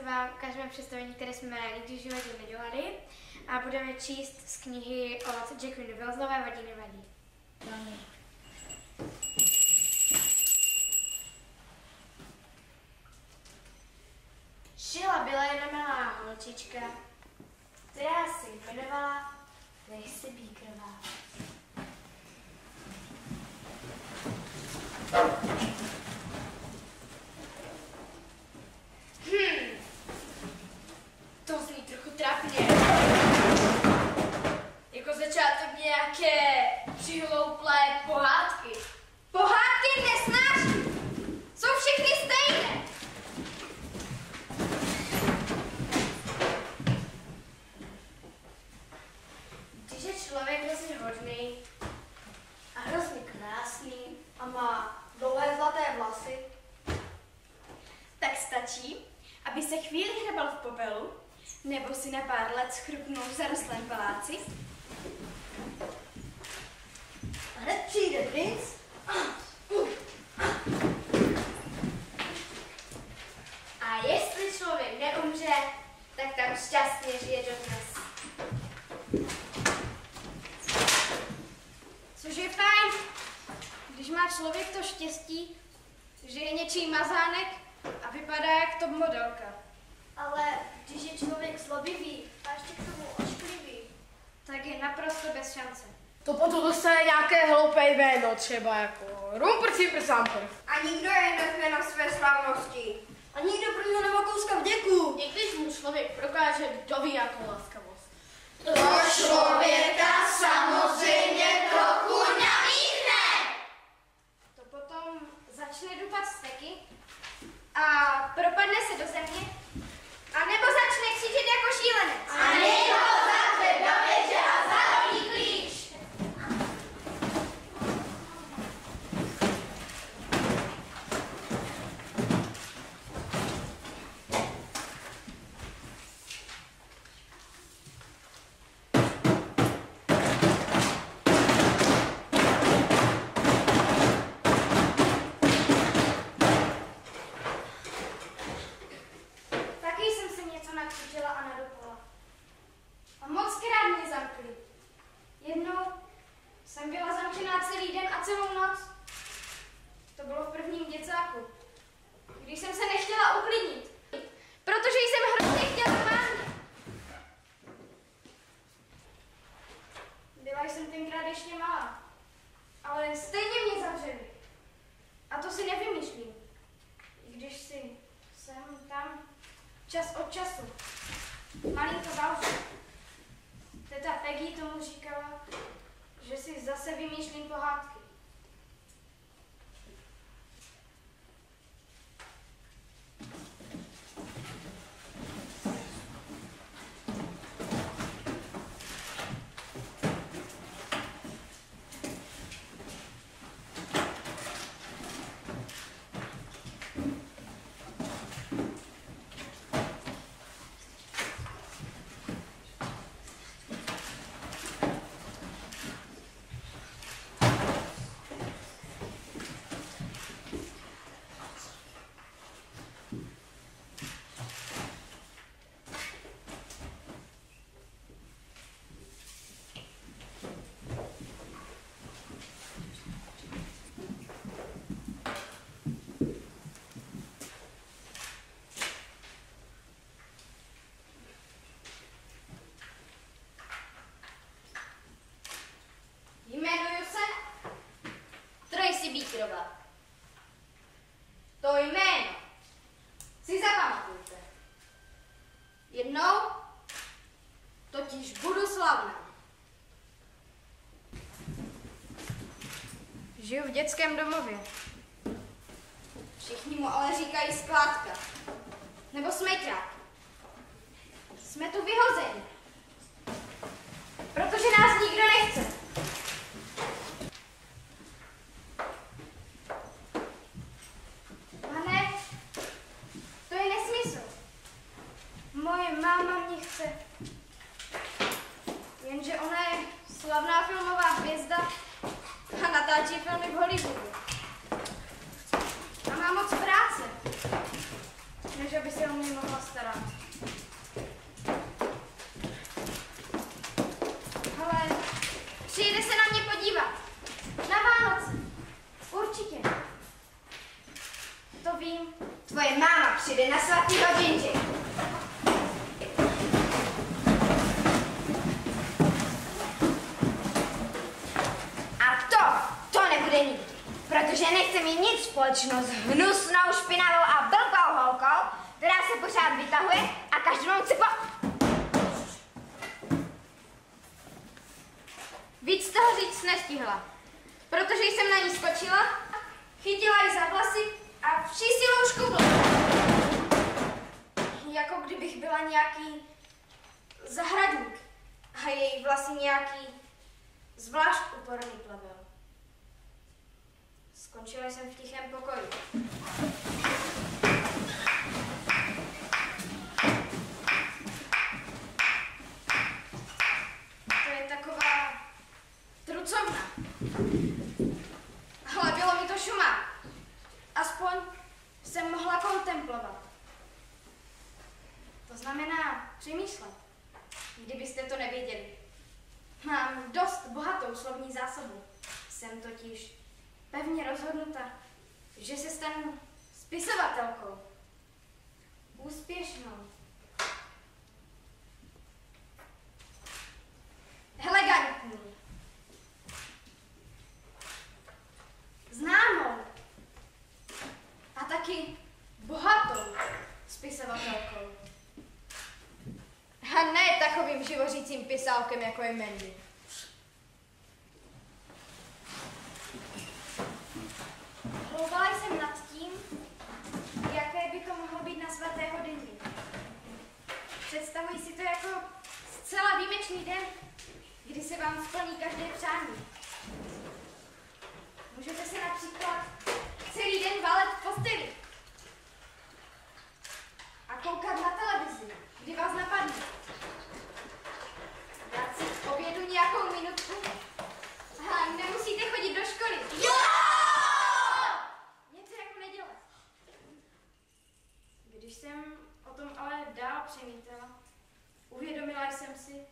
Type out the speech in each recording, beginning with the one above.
vám ukážeme představení, které jsme nikdy v životě nedělali a budeme číst z knihy od Jacqueline Wilsonové Vadí nevadí. Byla jedna malá holčička, která se jmenovala Tracy Beakerová. To zní trochu trapně. Jako začátek nějaké přihlouplé pohádky. Pohádky nesnáším! Jsou všechny stejné! Když je člověk hrozně hodný a hrozně krásný a má dlouhé zlaté vlasy, tak stačí, aby se chvíli hrabal v popelu, nebo si na pár let schrupnul v zarostlém paláci. A hned přijde princ a jestli člověk neumře, tak tam šťastně žije dodnes. Což je fajn, když má člověk to štěstí, že je něčí mazánek a vypadá jak top modelka. Ale když je člověk zlobivý a ještě k tomu ošklivý, tak je naprosto bez šance. To potom dostane nějaké hloupé jméno, třeba jako Rumpr-Cimpr-Sampr. A nikdo je nezve na své slavnosti. A nikdo pro něho nemá kouska vděku. I když mu člověk prokáže, kdo ví jakou laskavost. To člověka samozřejmě trochu namíchne. To potom začne dupat steky a propadne se do země, anebo začne křičet jako šílenec. A nejho zavře do věže a zahodí klíč. A nadopala. A mockrát mě zamkli. Jednou jsem byla zamčená celý den a celou noc. To bylo v prvním děcáku, když jsem se nechtěla uklidnit, protože jsem hrozně chtěla spát. Byla jsem tenkrát ještě malá, ale stejně mě zavřeli. A to si nevymýšlím, i když si sem tam čas od času malinko baušu. Teta Peggy tomu říkala, že si zase vymýšlím pohádky. Jmenuji se Tracy Beakerová. To jméno si zapamatujte. Jednou totiž budu slavná. Žiju v dětském domově. Všichni mu ale říkají skládka. Nebo smejtrák. Jsme tu vyhozeni. Protože nás nikdo nechce. Pane, to je nesmysl. Moje máma mě chce. Jenže ona je slavná filmová hvězda a natáčí filmy v Hollywoodu. A má moc práce. než aby se o mě mohla starat. Ale přijde se na mě podívat. Na Vánoce. Určitě. To vím. Tvoje máma přijde na svatý hodinky. A to nebude nikdy. Protože nechce mít nic společného s hnusnou, špinavou a blbou holkou, která se pořád vytahuje a každou chce Víc toho říct nestihla, protože jsem na ní skočila, chytila ji za vlasy a vší silou škubla. Jako kdybych byla nějaký zahradník a její vlasy nějaký zvlášť uporný plevel. Skončila jsem v tichém pokoji. To je taková trucovna. Ale bylo mi to šumá. Aspoň jsem mohla kontemplovat. To znamená přemýšlet, kdybyste to nevěděli. Mám dost bohatou slovní zásobu. Jsem totiž pevně rozhodnuta, že se stanu spisovatelkou. Úspěšnou. Elegantní. Známou. A taky bohatou spisovatelkou. A ne takovým živořícím pisálkem, jako je Mandy. Hlouvala jsem nad tím, jaké by to mohlo být na svaté hodiny. Představuji si to jako zcela výjimečný den, kdy se vám splní každé přání. Můžete se například celý den valet v posteli a koukat na televizi, kdy vás napadne. Dát si k obědu nějakou minutku a nemusíte chodit do školy. Jo! Něco jako nedělat. Když jsem o tom ale dál přemítala, uvědomila jsem si,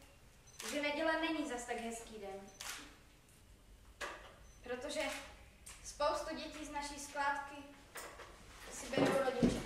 že neděle není zas tak hezký den. Protože spoustu dětí z naší skládky si berou rodiče.